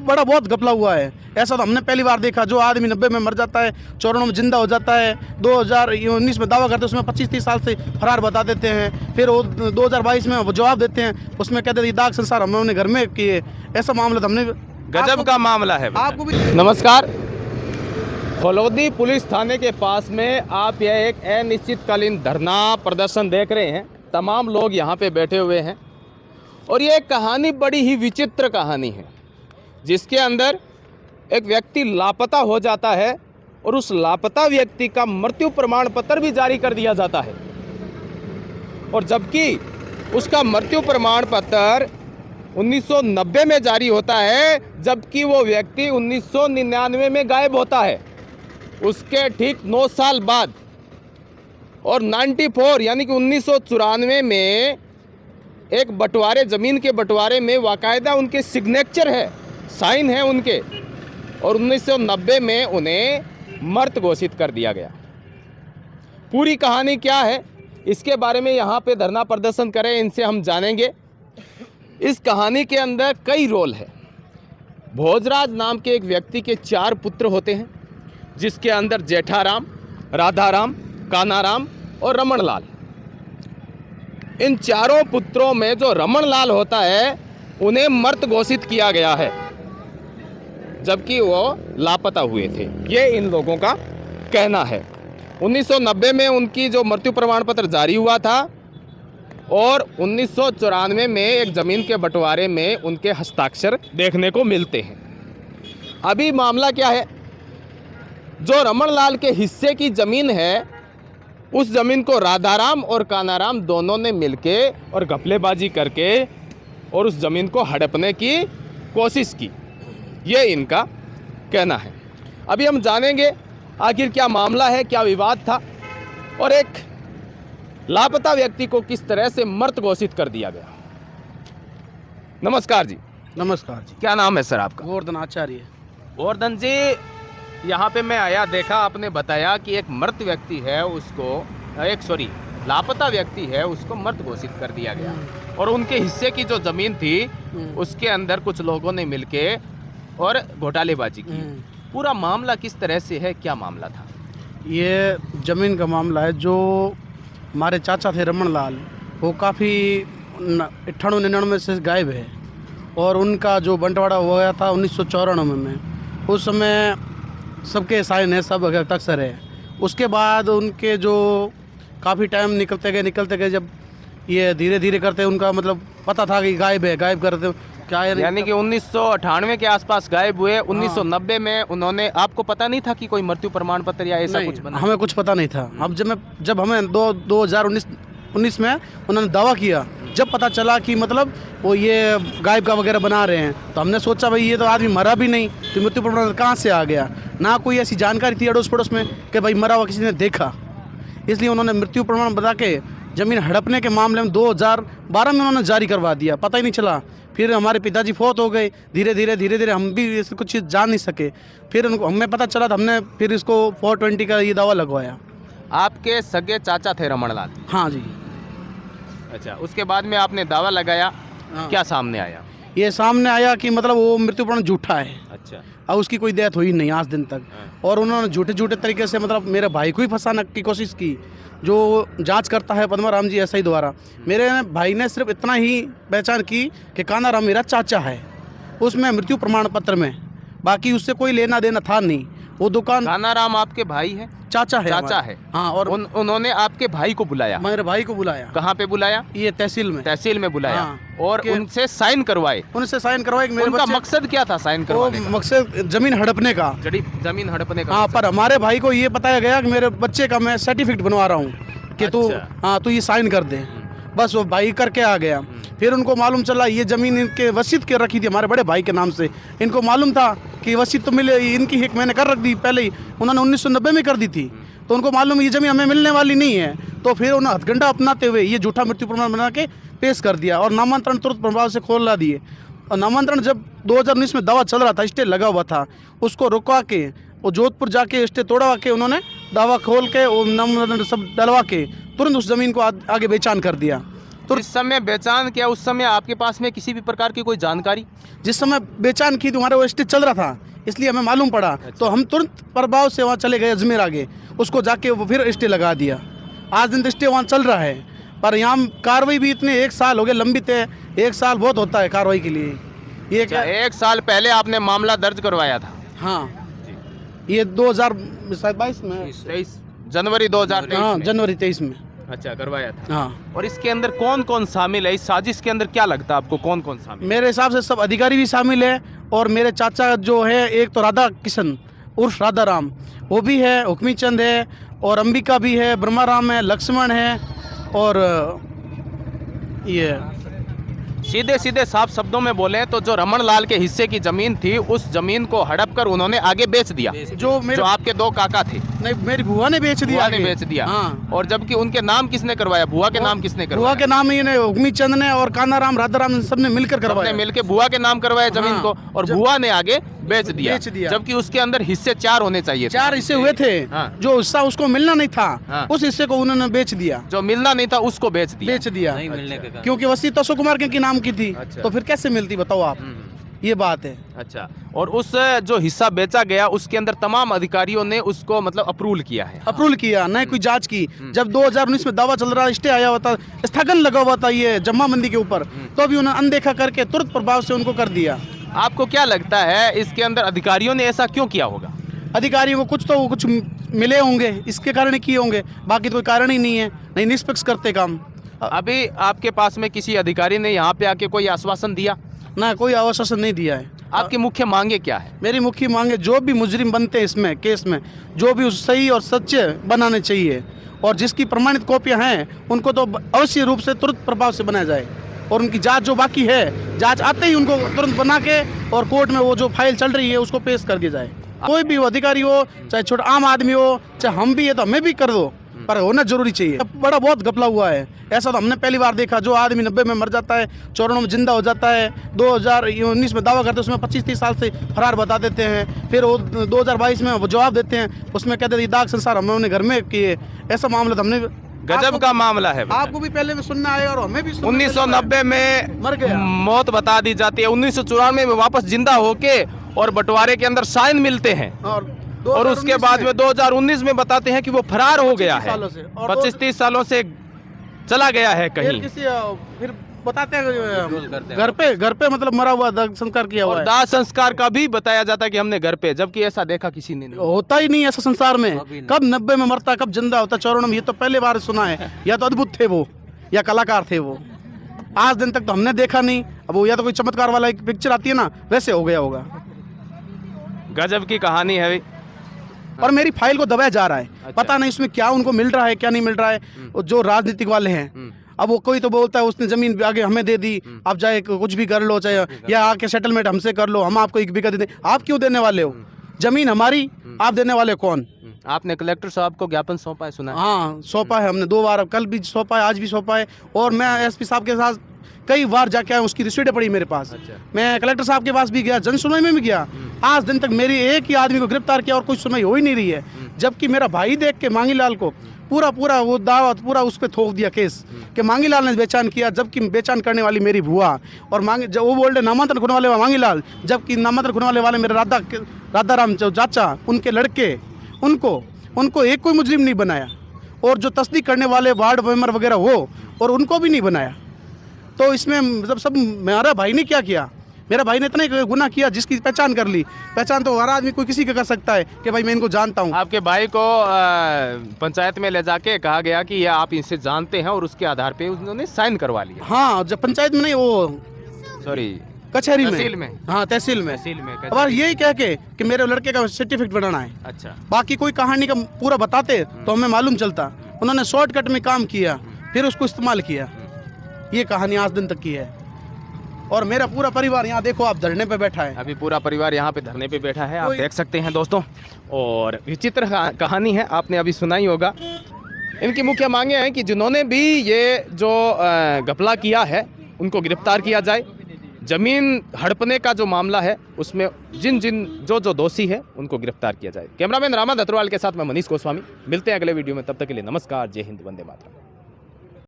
बड़ा बहुत घपला हुआ है। ऐसा तो हमने पहली बार देखा। जो आदमी 90 में मर जाता है, 94 में जिंदा हो जाता है, 2019 में दावा करते हैं, उसमें 25-30 साल से फरार बता देते हैं, फिर वो 2022 में वो जवाब देते हैं, उसमें कहते हैं दाग संसार हमने घर में किए। ऐसा मामला तो हमने गजब का मामला है। आपको भी नमस्कार, फलोदी पुलिस थाने के पास में आप यह एक अनिश्चितकालीन धरना प्रदर्शन देख रहे हैं। तमाम लोग यहाँ पे बैठे हुए हैं और ये कहानी बड़ी ही विचित्र कहानी है, जिसके अंदर एक व्यक्ति लापता हो जाता है और उस लापता व्यक्ति का मृत्यु प्रमाण पत्र भी जारी कर दिया जाता है। और जबकि उसका मृत्यु प्रमाण पत्र 1990 में जारी होता है, जबकि वो व्यक्ति 1999 में गायब होता है। उसके ठीक 9 साल बाद और 94 यानी कि 1994 में एक बंटवारे, ज़मीन के बंटवारे में बाकायदा उनके सिग्नेचर है, साइन है उनके, और 1990 में उन्हें मृत घोषित कर दिया गया। पूरी कहानी क्या है, इसके बारे में यहाँ पे धरना प्रदर्शन करें, इनसे हम जानेंगे। इस कहानी के अंदर कई रोल है। भोजराज नाम के एक व्यक्ति के 4 पुत्र होते हैं, जिसके अंदर जेठाराम, राधाराम, कानाराम और रमणलाल। इन चारों पुत्रों में जो रमणलाल होता है उन्हें मृत घोषित किया गया है, जबकि वो लापता हुए थे, ये इन लोगों का कहना है। 1990 में उनकी जो मृत्यु प्रमाण पत्र जारी हुआ था और 1994 में एक ज़मीन के बंटवारे में उनके हस्ताक्षर देखने को मिलते हैं। अभी मामला क्या है, जो रमणलाल के हिस्से की ज़मीन है, उस ज़मीन को राधाराम और कानाराम दोनों ने मिलके और घपलेबाजी करके और उस ज़मीन को हड़पने की कोशिश की, ये इनका कहना है। अभी हम जानेंगे आखिर क्या मामला है, क्या विवाद था और एक लापता व्यक्ति को किस तरह से मृत घोषित कर दिया गया। नमस्कार जी। नमस्कार जी। क्या नाम है सर आपका? गोवर्धन आचार्य। गोवर्धन जी, यहाँ पे मैं आया, देखा, आपने बताया कि एक मृत व्यक्ति है, उसको लापता व्यक्ति है, उसको मृत घोषित कर दिया गया और उनके हिस्से की जो ज़मीन थी उसके अंदर कुछ लोगों ने मिलके और घोटालेबाजी की। पूरा मामला किस तरह से है, क्या मामला था? ये ज़मीन का मामला है। जो हमारे चाचा थे रमणलाल, वो काफ़ी 98-99 से गायब है और उनका जो बंटवारा हुआ था 1994 में, उस समय सबके साइन है, सब हस्ताक्षर है। उसके बाद उनके जो काफ़ी टाइम निकलते गए, जब ये धीरे धीरे करते उनका मतलब पता था कि गायब है, गायब करते क्या है, यानी कि 1998 के आसपास गायब हुए। 1990 में उन्होंने, आपको पता नहीं था कि कोई मृत्यु प्रमाण पत्र या ऐसा कुछ बना? हमें कुछ पता नहीं था। अब जब हमें 2019 में उन्होंने दावा किया, जब पता चला कि मतलब वो ये गायब का वगैरह बना रहे हैं, तो हमने सोचा भाई ये तो आदमी मरा भी नहीं, तो मृत्यु प्रमाण कहाँ से आ गया। ना कोई ऐसी जानकारी थी अड़ोस पड़ोस में कि भाई मरा हुआ किसी ने देखा। इसलिए उन्होंने मृत्यु प्रमाण बता के ज़मीन हड़पने के मामले में 2012 में उन्होंने जारी करवा दिया। पता ही नहीं चला। फिर हमारे पिताजी फौत हो गए। धीरे धीरे हम भी इस कुछ चीज़ जान नहीं सके। फिर उनको हमें पता चला, तो हमने फिर इसको 420 का ये दावा लगवाया। आपके सगे चाचा थे रमणलाल? हाँ जी। अच्छा, उसके बाद में आपने दावा लगाया, क्या सामने आया? ये सामने आया कि मतलब वो मृत्यु प्रमाण झूठा है। अच्छा। और उसकी कोई डेथ हुई नहीं आज दिन तक। और उन्होंने झूठे तरीके से मतलब मेरे भाई को ही फंसाने की कोशिश की। जो जांच करता है पद्माराम जी एसआई द्वारा, मेरे भाई ने सिर्फ इतना ही पहचान की कि कानाराम मेरा चाचा है उसमें मृत्यु प्रमाण पत्र में, बाकी उससे कोई लेना देना था नहीं। वो दुकान, कानाराम आपके भाई है? चाचा है। चाचा है, हाँ। और उन्होंने आपके भाई को बुलाया? मेरे भाई को बुलाया। कहाँ पे बुलाया? ये तहसील में बुलाया। हाँ। और उनसे साइन करवाए? उनसे साइन करवाए। उनका मकसद क्या था साइन करवाने का? मकसद जमीन हड़पने का। जमीन हड़पने का। हाँ, पर हमारे भाई को ये बताया गया कि मेरे बच्चे का मैं सर्टिफिकेट बनवा रहा हूँ कि तू, हाँ, तू ये साइन कर दे। बस वो भाई करके आ गया। फिर उनको मालूम चला ये ज़मीन इनके वसीयत के रखी थी हमारे बड़े भाई के नाम से। इनको मालूम था कि वसीयत तो मिले, इनकी एक मैंने कर रख दी पहले ही, उन्होंने 1990 में कर दी थी। तो उनको मालूम ये ज़मीन हमें मिलने वाली नहीं है। तो फिर उन्होंने हथगंडा अपनाते हुए ये झूठा मृत्यु प्रमाण बना के पेश कर दिया और नामांतरण तुरंत प्रभाव से खोला दिए। और नामांतरण जब 2019 में दावा चल रहा था, स्टे लगा हुआ था, उसको रुकवा के वो जोधपुर जाके स्टे तोड़वा के उन्होंने दावा खोल के वो नामांतरण सब डलवा के तुरंत उस ज़मीन को आगे बेचान कर दिया। तो जिस समय बेचान किया उस समय आपके पास में किसी भी प्रकार की कोई जानकारी? जिस समय बेचान की तुम्हारा वो स्टे चल रहा था, इसलिए हमें मालूम पड़ा। तो हम तुरंत प्रभाव से वहाँ चले गए अजमेर आगे, उसको जाके वो फिर स्टे लगा दिया। आज दिन तो स्टे वहाँ चल रहा है, पर यहाँ कार्रवाई भी इतने 1 साल हो गए लंबित है। 1 साल बहुत होता है कार्रवाई के लिए। ये क्या 1 साल पहले आपने मामला दर्ज करवाया था? हाँ, ये 2022 में, 23 जनवरी 2023 हाँ में। जनवरी 23 में। अच्छा, करवाया था। हाँ, और इसके अंदर कौन कौन शामिल है? इस साजिश के अंदर क्या लगता है आपको, कौन कौन शामिल? मेरे हिसाब से सब अधिकारी भी शामिल है, और मेरे चाचा जो है, एक तो राधा किशन उर्फ राधा राम, वो भी है, हुक्मी चंद है, और अंबिका भी है, ब्रह्मा राम है, लक्ष्मण है, और ये सीधे सीधे साफ शब्दों में बोले तो जो रमन लाल के हिस्से की जमीन थी, उस जमीन को हड़प कर उन्होंने आगे बेच दिया। जो मेरे जो आपके 2 काका थे, नहीं, मेरी बुआ ने बेच दिया। बुआ ने आगे। बेच दिया। हाँ, और जबकि उनके नाम किसने करवाया? बुआ के नाम किसने बुआ करवाया? के नाम ही ने हुक्मी चंद ने और काना राम राधा राम सबने मिलकर सबने करवाया। मिलके बुआ के नाम करवाया जमीन हाँ, को, और बुआ ने आगे बेच दिया। जबकि उसके अंदर हिस्से 4 होने चाहिए थे। 4 हिस्से हुए थे। हाँ। जो हिस्सा उसको मिलना नहीं था, हाँ। उस हिस्से को उन्होंने बेच दिया। जो मिलना नहीं था उसको बेच दिया। नहीं मिलने के कारण, क्योंकि वसीयत तो अशोक कुमार के नाम की थी। अच्छा। तो फिर कैसे मिलती बताओ आप, ये बात है। अच्छा, और उस जो हिस्सा बेचा गया उसके अंदर तमाम अधिकारियों ने उसको मतलब अप्रूवल किया है? अप्रूवल किया, न कोई जांच की। जब 2019 में दावा चल रहा, स्टे आया हुआ था, स्थगन लगा हुआ था ये जम्मा मंदी के ऊपर, तो अभी उन्होंने अनदेखा करके तुरंत प्रभाव से उनको कर दिया। आपको क्या लगता है इसके अंदर अधिकारियों ने ऐसा क्यों किया होगा? अधिकारियों को कुछ मिले होंगे, इसके कारण ही किए होंगे, बाकी तो कोई कारण ही नहीं है। नहीं, निष्पक्ष करते काम। अभी आपके पास में किसी अधिकारी ने यहाँ पे आके कोई आश्वासन दिया? ना, कोई आश्वासन नहीं दिया है। आपकी मुख्य मांगे क्या है? मेरी मुख्य मांगे, जो भी मुजरिम बनते हैं इसमें केस में, जो भी सही और सच्चे बनाने चाहिए, और जिसकी प्रमाणित कॉपियां हैं उनको तो अवश्य रूप से तुरंत प्रभाव से बनाया जाए, और उनकी जांच जो बाकी है, जांच आते ही उनको तुरंत बना के और कोर्ट में वो जो फाइल चल रही है उसको पेश कर दिया जाए। कोई भी अधिकारी हो, चाहे छोटा आम आदमी हो, चाहे हम भी है तो हमें भी कर दो, पर होना जरूरी चाहिए। बड़ा बहुत घपला हुआ है, ऐसा तो हमने पहली बार देखा। जो आदमी 90 में मर जाता है, 94 में जिंदा हो जाता है, 2019 में दावा करते हैं, उसमें 25-30 साल से फरार बता देते हैं, फिर वो 2022 में वो जवाब देते हैं, उसमें कहते हैं दाग संसार हमने उन्हें घर में किए। ऐसा मामला तो हमने, गजब का मामला है। आपको भी पहले में सुनना आएगा और हमें भी 1990 में मर गया, मौत बता दी जाती है, 1994 में वापस जिंदा होके और बंटवारे के अंदर साइन मिलते हैं, और उसके बाद में 2019 में बताते हैं कि वो फरार हो गया है। 25-30 सालों से चला गया है कहीं। फिर बताते हैं घर पे मतलब मरा हुआ, दाह संस्कार किया हुआ और है। दाह संस्कार का भी बताया जाता है कि हमने घर पे, जबकि ऐसा देखा किसी ने नहीं। होता ही नहीं ऐसा संसार में। कब 90 में मरता, कब जिंदा होता, 94 में, ये तो पहले बार सुना है। या तो अद्भुत थे वो, या कलाकार थे वो। आज दिन तक तो हमने देखा नहीं। अब वो या तो कोई चमत्कार वाला एक पिक्चर आती है ना, वैसे हो गया होगा। गजब की कहानी है। और मेरी फाइल को दबाया जा रहा है। अच्छा। पता नहीं इसमें क्या उनको मिल रहा है, क्या नहीं मिल रहा है। जो राजनीतिक वाले हैं, अब वो कोई तो बोलता है उसने जमीन आगे हमें दे दी, आप चाहे कुछ भी कर लो, चाहे या आके सेटलमेंट हमसे कर लो, हम आपको 1 बीघा दे दें। आप क्यों देने वाले हो? जमीन हमारी, आप देने वाले कौन? आपने कलेक्टर साहब को ज्ञापन सौंपा है, सुना है? हाँ, सौंपा है हमने 2 बार, कल भी सौंपा है, आज भी सौंपा है, और मैं एसपी साहब के साथ कई बार जाके आया, उसकी रिसीटें पड़ी मेरे पास। अच्छा। मैं कलेक्टर साहब के पास भी गया, जन सुनवाई में भी गया। आज दिन तक मेरी एक ही आदमी को गिरफ्तार किया और कोई सुनवाई हो ही नहीं रही है। जबकि मेरा भाई देख के मांगीलाल को पूरा वो दावा पूरा उस पर थोप दिया केस कि मांगीलाल ने बेचान किया, जबकि बेचान करने वाली मेरी भुआ, और जब वो बोल रहे नामांतरण खुलने वाले मांगीलाल, जबकि नामांतरण खुलने वाले मेरे राधा राम चाचा, उनके लड़के, उनको एक कोई मुजरिम नहीं बनाया, और जो तस्दीक करने वाले वार्ड मेंबर वगैरह वो, और उनको भी नहीं बनाया। तो इसमें मतलब सब मेरा भाई ने क्या किया? मेरा भाई ने इतना ही गुनाह किया जिसकी पहचान कर ली। पहचान तो हर आदमी कोई किसी का कर सकता है कि भाई मैं इनको जानता हूँ। आपके भाई को पंचायत में ले जाके कहा गया कि ये आप इनसे जानते हैं, और उसके आधार पे उन्होंने साइन करवा लिया। हाँ, जब पंचायत में नहीं, वो सॉरी कचहरी तहसील में। हाँ, तहसील में। कचहरी। अब यही कह के कि मेरे लड़के का सर्टिफिकेट बनाना है। अच्छा। बाकी कोई कहानी का पूरा बताते तो हमें मालूम चलता। उन्होंने शॉर्टकट में काम किया, फिर उसको इस्तेमाल किया। ये कहानी आज दिन तक की है। और मेरा पूरा परिवार यहाँ देखो आप, धरने पे बैठा है। अभी पूरा परिवार यहाँ पे धरने पे बैठा है, आप देख सकते हैं दोस्तों। और विचित्र कहानी है, आपने अभी सुना ही होगा। इनकी मुख्य मांगे हैं कि जिन्होंने भी ये जो घपला किया है उनको गिरफ्तार किया जाए। जमीन हड़पने का जो मामला है उसमें जो दोषी है उनको गिरफ्तार किया जाए। कैमरामैन रामा दत्तरवाल के साथ मैं मनीष गोस्वामी। मिलते हैं अगले वीडियो में, तब तक के लिए नमस्कार, जय हिंद, वंदे मातरम।